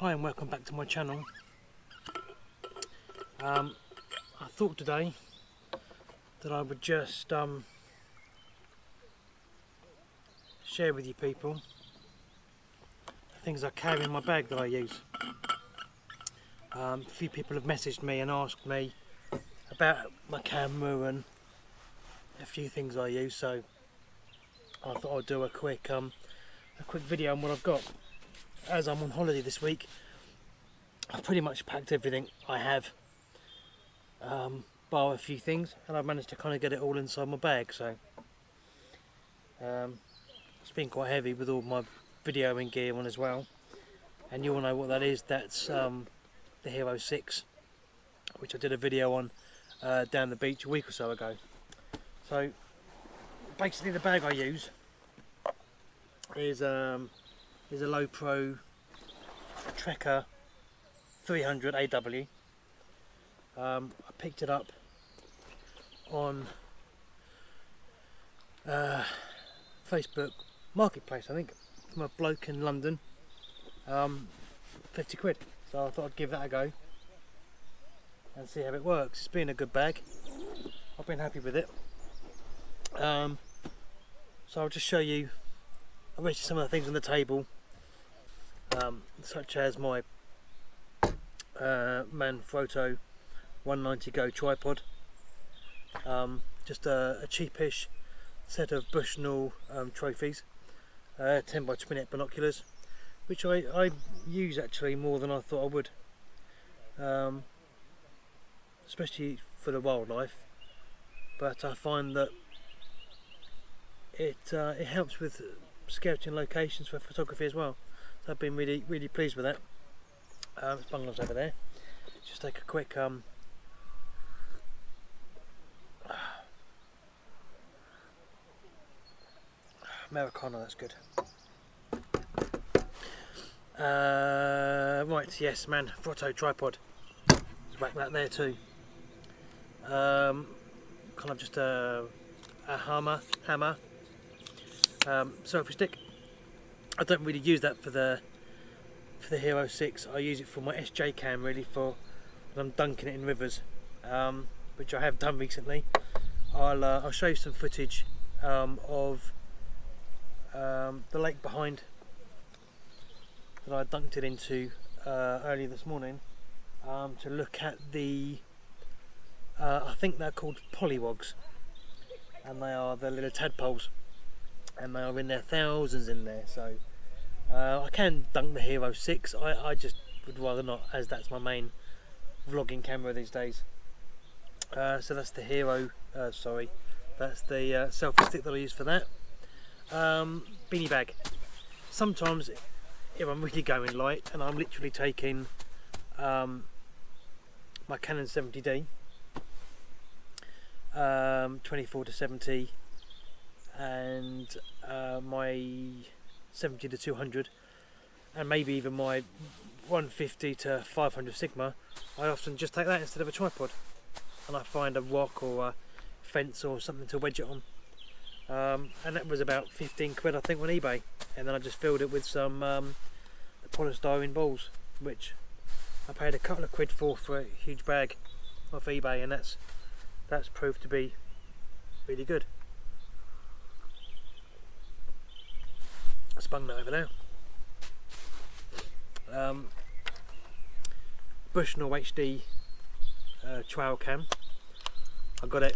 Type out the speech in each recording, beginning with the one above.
Hi and welcome back to my channel. I thought today that I would just share with you people the things I carry in my bag that I use. A few people have messaged me and asked me about my camera and a few things I use, so I thought I'd do a quick video on what I've got. As I'm on holiday this week, I've pretty much packed everything I have, bar a few things, and I've managed to kind of get it all inside my bag. So it's been quite heavy with all my videoing gear on as well, and you all know what that is. That's the Hero 6, which I did a video on down the beach a week or so ago. So basically the bag I use is a Lowepro Trekker 300 AW. I picked it up on Facebook Marketplace, I think, from a bloke in London. 50 quid. So I thought I'd give that a go and see how it works. It's been a good bag. I've been happy with it. So I'll just show you some of the things on the table, such as my Manfrotto 190 Go tripod, just a cheapish set of Bushnell trophies, 10 by 28 binoculars, which I use actually more than I thought I would, especially for the wildlife, but I find that it helps with scouting locations for photography as well. So I've been really pleased with that. Bungalows over there. Just take a quick Americano, that's good. Right, yes, Manfrotto tripod. Let's whack that there too. Kind of just a hammer. Selfie stick. I don't really use that for the Hero 6. I use it for my SJ cam, really, for when I'm dunking it in rivers, which I have done recently. I'll show you some footage of the lake behind that I dunked it into early this morning, to look at the I think they're called pollywogs, and they are the little tadpoles, and they are in there, thousands in there. So I can dunk the Hero 6. I just would rather not, as that's my main vlogging camera these days. So that's the Hero, that's the selfie stick that I use for that. Beanie bag. Sometimes if I'm really going light and I'm literally taking my Canon 70D 24-70 and my 70-200, and maybe even my 150-500 Sigma, I often just take that instead of a tripod, and I find a rock or a fence or something to wedge it on, and that was about 15 quid I think on eBay, and then I just filled it with some the polystyrene balls, which I paid a couple of quid for a huge bag off eBay, and that's proved to be really good. I spun that over now. Bushnell HD trail cam. I got it,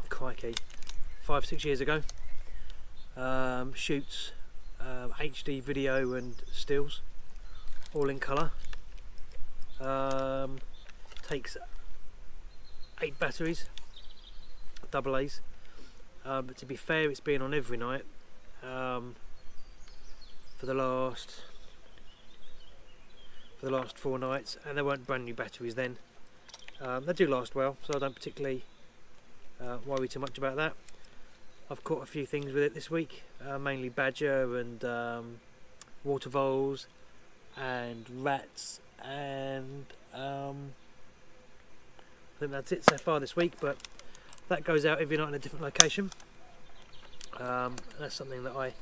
crikey, 5-6 years ago. Shoots HD video and stills, all in colour. Takes 8 batteries, double A's. But to be fair, it's been on every night for the last 4 nights, and they weren't brand new batteries then. They do last well, so I don't particularly worry too much about that. I've caught a few things with it this week, mainly badger and water voles and rats, and I think that's it so far this week, but that goes out every night in a different location. That's something that I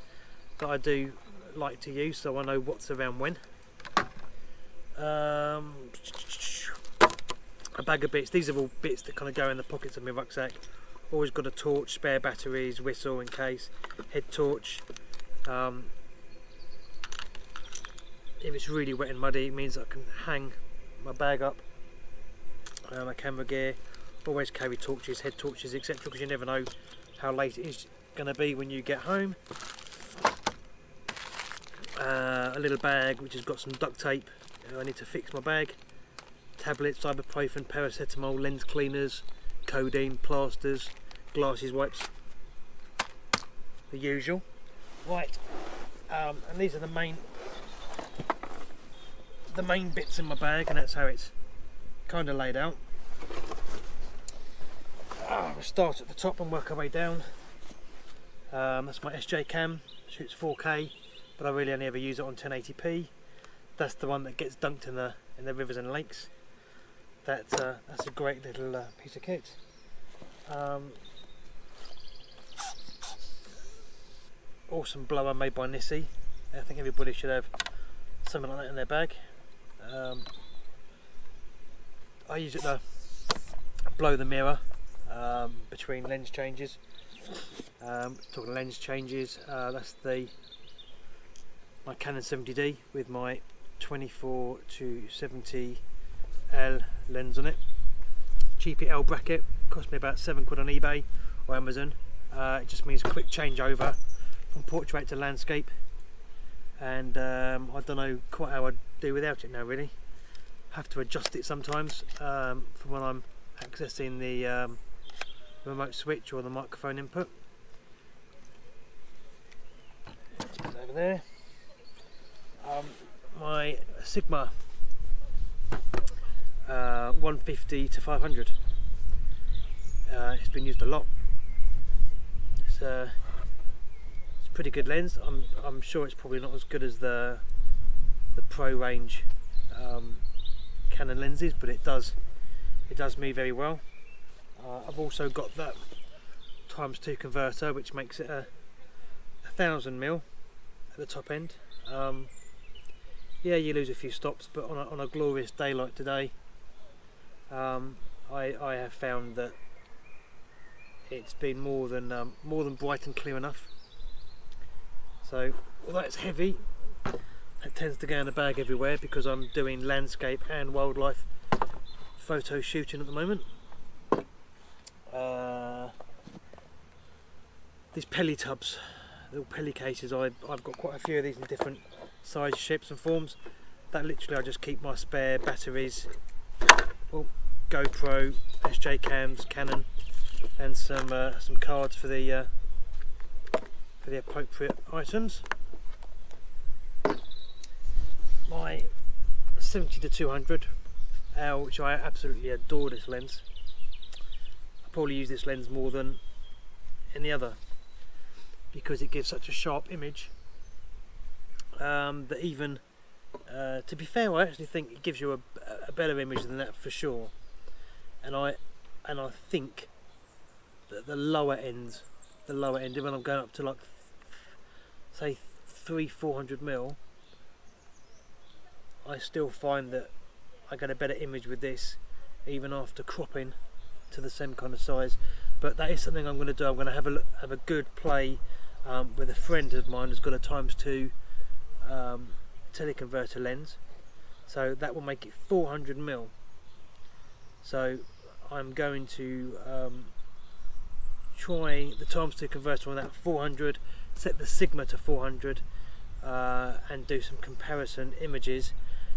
do like to use, so I know what's around when. a bag of bits. These are all bits that kind of go in the pockets of my rucksack. Always got a torch, spare batteries, whistle in case, head torch. If it's really wet and muddy, it means I can hang my bag up. My camera gear. Always carry torches, head torches, etc. because you never know how late it is going to be when you get home. A little bag which has got some duct tape. I need to fix my bag. Tablets, ibuprofen, paracetamol, lens cleaners, codeine, plasters, glasses, wipes. The usual. Right, and these are the main bits in my bag, and that's how it's kind of laid out. We'll start at the top and work our way down. That's my SJ cam, shoots 4K, but I really only ever use it on 1080p. That's the one that gets dunked in the rivers and lakes. That's a great little piece of kit. Awesome blower made by Nissi. I think everybody should have something like that in their bag. I use it to blow the mirror between lens changes. Talking lens changes, that's my Canon 70D with my 24 to 70 L lens on it. Cheapy L bracket, cost me about £7 on eBay or Amazon. It just means quick changeover from portrait to landscape, and I don't know quite how I'd do without it now really. Have to adjust it sometimes from when I'm accessing the remote switch or the microphone input. Let's put that over there. My Sigma 150 to 500. It's been used a lot. It's a pretty good lens. I'm sure it's probably not as good as the Pro range Canon lenses, but it does me very well. I've also got that ×2 converter, which makes it a 1000mm at the top end. Yeah, you lose a few stops, but on a glorious day like today, I have found that it's been more than bright and clear enough. So although it's heavy, it tends to go in the bag everywhere because I'm doing landscape and wildlife photo shooting at the moment. These Pelly tubs, little Pelly cases, I've got quite a few of these in different size, shapes and forms. That literally I just keep my spare batteries, GoPro, SJ cams, Canon, and some cards for the appropriate items. My 70 to 200 L, which I absolutely adore this lens. I probably use this lens more than any other because it gives such a sharp image that even to be fair, I actually think it gives you a better image than that for sure. And I think that the lower end, when I'm going up to like say 300-400mm, I still find that I get a better image with this even after cropping to the same kind of size. But that is something I'm going to do. I'm going to have a good play with a friend of mine who's got a ×2 teleconverter lens, so that will make it 400mm. So I'm going to try the ×2 converter on that 400, set the Sigma to 400, and do some comparison images,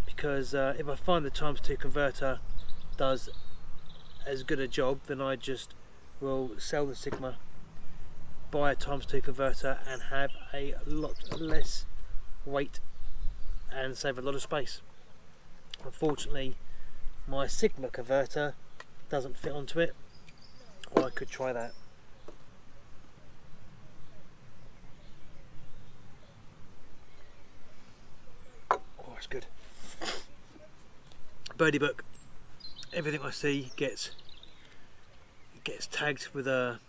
because if I find the ×2 converter does as good a job, then I just will sell the Sigma, buy a ×2 converter and have a lot less weight and save a lot of space. Unfortunately, my Sigma converter doesn't fit onto it, or I could try that. Oh, that's good. Birdie book. Everything I see gets tagged with a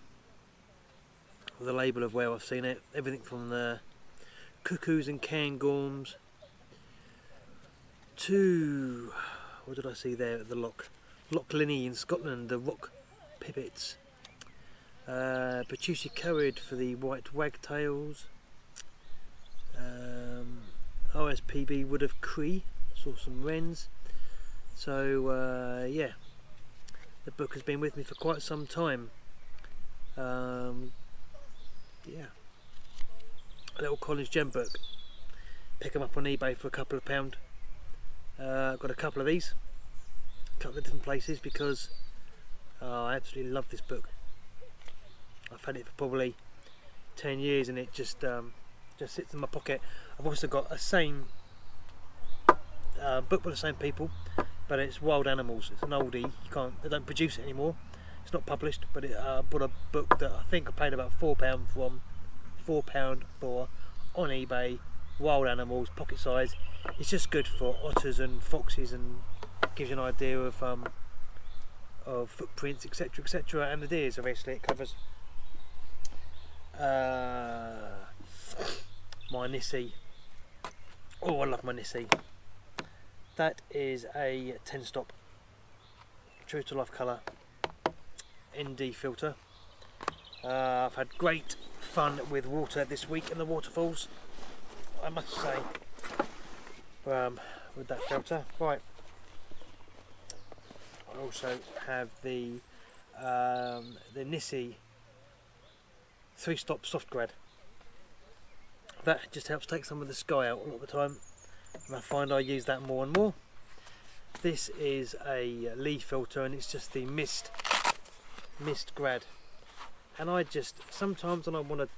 label of where I've seen it. Everything from the cuckoos and cairngorms to, what did I see there at the Loch Linney in Scotland, the rock pipits. Bertucci Curried for the white wagtails. OSPB Wood of Cree, saw some wrens. So yeah, the book has been with me for quite some time. Yeah, a little Collins Gem book. Pick them up on eBay for a couple of £. I've got a couple of these, a couple of different places, because I absolutely love this book. I've had it for probably 10 years and it just sits in my pocket. I've also got a same book by the same people, but it's Wild Animals. It's an oldie. They don't produce it anymore. It's not published, but I bought a book that I think I paid about £4 for on eBay. Wild Animals, pocket size. It's just good for otters and foxes, and gives you an idea of footprints, etc., etc. And the deers, obviously, it covers. My Nissi. Oh, I love my Nissi. That is a 10-stop true to life colour ND filter. I've had great fun with water this week in the waterfalls, I must say, with that filter. Right. I also have the Nissi 3-stop soft grad. That just helps take some of the sky out a lot of the time, and I find I use that more and more. This is a Lee filter, and it's just the mist grad. And I just sometimes, when I want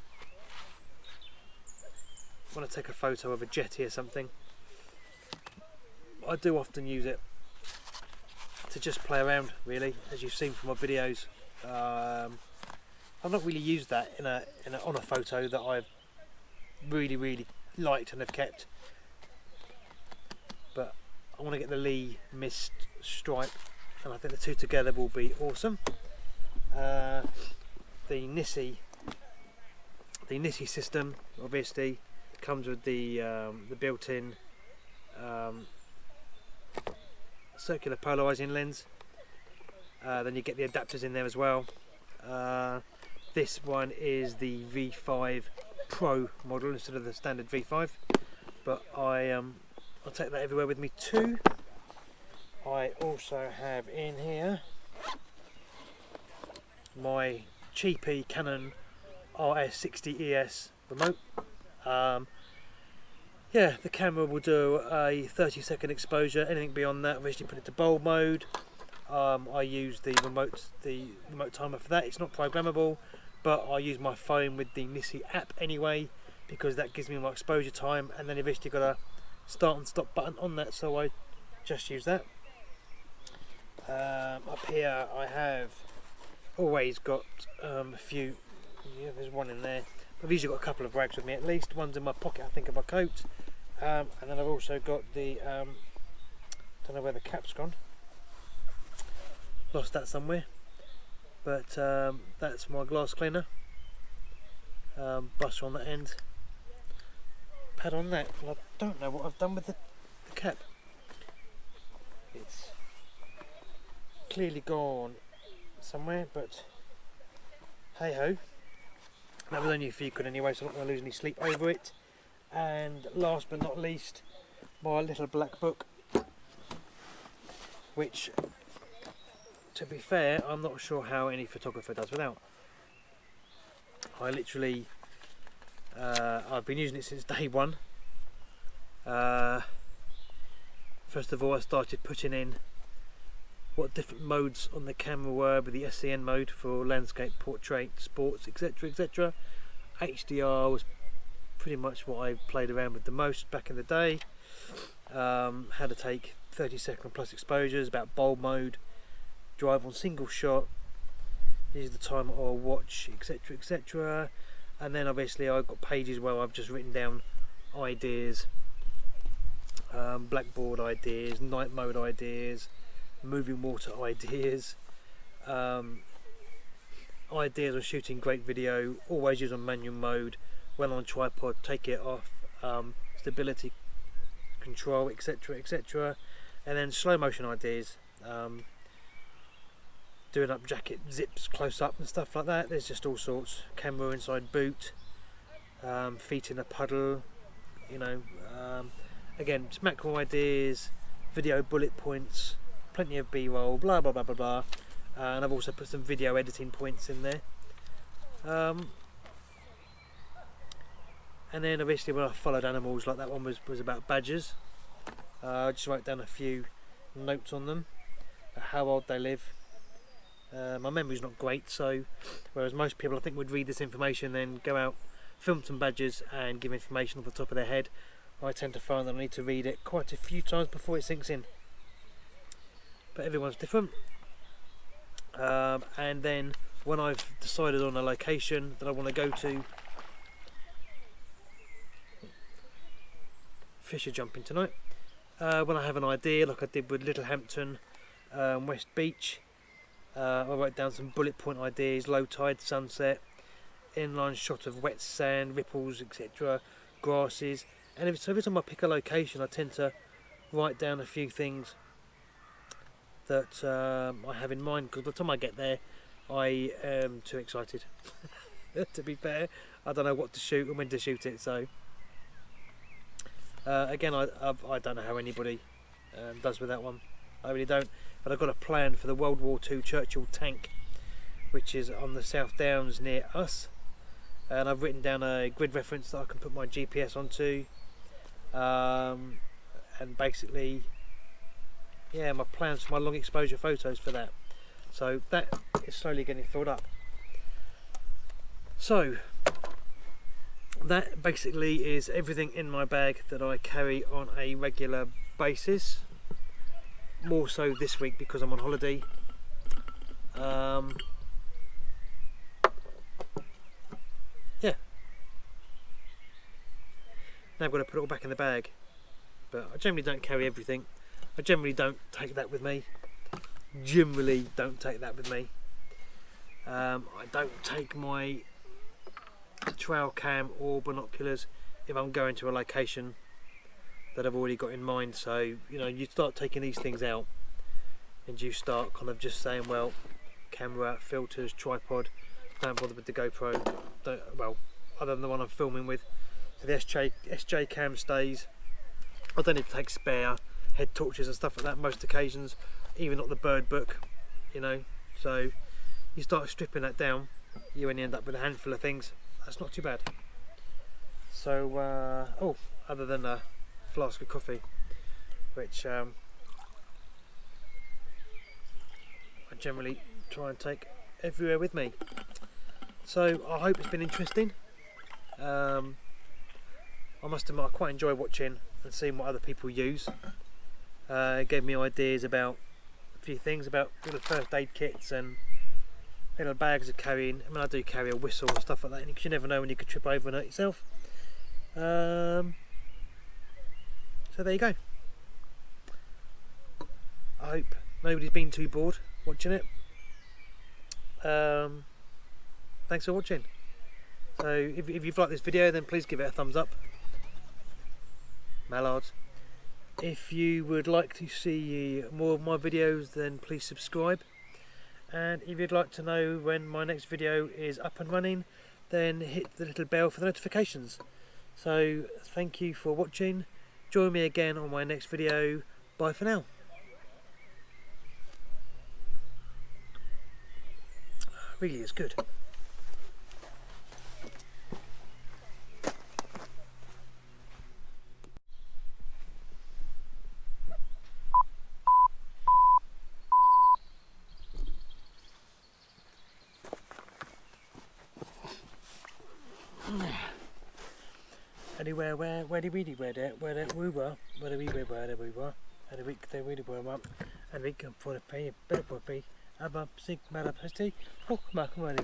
to take a photo of a jetty or something, I do often use it to just play around, really, as you've seen from my videos. I've not really used that on a photo that I've really liked and have kept, but I want to get the Lee mist stripe, and I think the two together will be awesome. The Nissi system obviously comes with the built-in circular polarizing lens. Then you get the adapters in there as well. This one is the V5 Pro model instead of the standard V5, but I'll take that everywhere with me too. I also have in here my cheapy Canon RS60 ES remote. Yeah, the camera will do a 30-second exposure. Anything beyond that, obviously put it to bulb mode. I use the remote timer for that. It's not programmable, but I use my phone with the Nissi app anyway, because that gives me my exposure time, and then eventually got a start and stop button on that, so I just use that. Up here I have always got a few, yeah, there's one in there. I've usually got a couple of rags with me at least. One's in my pocket, I think, of my coat, and then I've also got the don't know where the cap's gone, lost that somewhere, but that's my glass cleaner, buster on that end, pad on that, and I don't know what I've done with the cap. It's clearly gone somewhere, but hey ho, that was only a few quid anyway, so I'm not going to lose any sleep over it. And last but not least, my little black book, which, to be fair, I'm not sure how any photographer does without. I literally, I've been using it since day one. First of all, I started putting in what different modes on the camera were, with the SCN mode for landscape, portrait, sports, etc, etc. HDR was pretty much what I played around with the most back in the day. How to take 30-second plus exposures, about bulb mode, drive on single shot, use the timer or watch, etc, etc. And then obviously I've got pages where I've just written down ideas, blackboard ideas, night mode ideas, moving water ideas, ideas on shooting great video, always use on manual mode, when on tripod, take it off, stability control, etc, etc. And then slow motion ideas, doing up jacket zips close up and stuff like that. There's just all sorts. Camera inside boot, feet in a puddle, you know, again, just macro ideas, video bullet points, plenty of b-roll, blah blah blah blah blah. And I've also put some video editing points in there. And then obviously when I followed animals, like that one was about badgers. I just wrote down a few notes on them, how old they live. My memory's not great, so whereas most people I think would read this information, then go out, film some badgers and give information off the top of their head, I tend to find that I need to read it quite a few times before it sinks in. But everyone's different. And then when I've decided on a location that I want to go to, fish are jumping tonight. When I have an idea, like I did with Littlehampton, West Beach, I wrote down some bullet point ideas: low tide, sunset, inline shot of wet sand, ripples, etc., grasses. And so every time I pick a location, I tend to write down a few things that I have in mind, because by the time I get there, I am too excited. To be fair, I don't know what to shoot and when to shoot it. So again, I don't know how anybody does with that one. I really don't. But I've got a plan for the World War II Churchill tank, which is on the South Downs near us, and I've written down a grid reference that I can put my GPS onto, and basically, yeah, my plans for my long exposure photos for that. So that is slowly getting filled up. So that basically is everything in my bag that I carry on a regular basis. More so this week because I'm on holiday. Yeah. Now I've got to put it all back in the bag. But I generally don't carry everything. I generally don't take that with me. Generally don't take that with me. I don't take my trail cam or binoculars if I'm going to a location that I've already got in mind. So, you know, you start taking these things out and you start kind of just saying, well, camera, filters, tripod, don't bother with the GoPro, well, other than the one I'm filming with. So the SJ cam stays. I don't need to take spare head torches and stuff like that most occasions, even not the bird book, you know. So you start stripping that down, you only end up with a handful of things. That's not too bad. So oh, other than a flask of coffee, which I generally try and take everywhere with me. So I hope it's been interesting. I must admit I quite enjoy watching and seeing what other people use. It gave me ideas about a few things, about little first aid kits and little bags of carrying. I mean, I do carry a whistle and stuff like that, because you never know when you could trip over and hurt yourself. So there you go. I hope nobody's been too bored watching it. Thanks for watching. So if you've liked this video, then please give it a thumbs up. Mallards. If you would like to see more of my videos, then please subscribe. And if you'd like to know when my next video is up and running, then hit the little bell for the notifications. So thank you for watching. Join me again on my next video. Bye for now. Really is good. Anywhere where did we were, and we come for the pay, better for pay, about sick matter, oh, come on,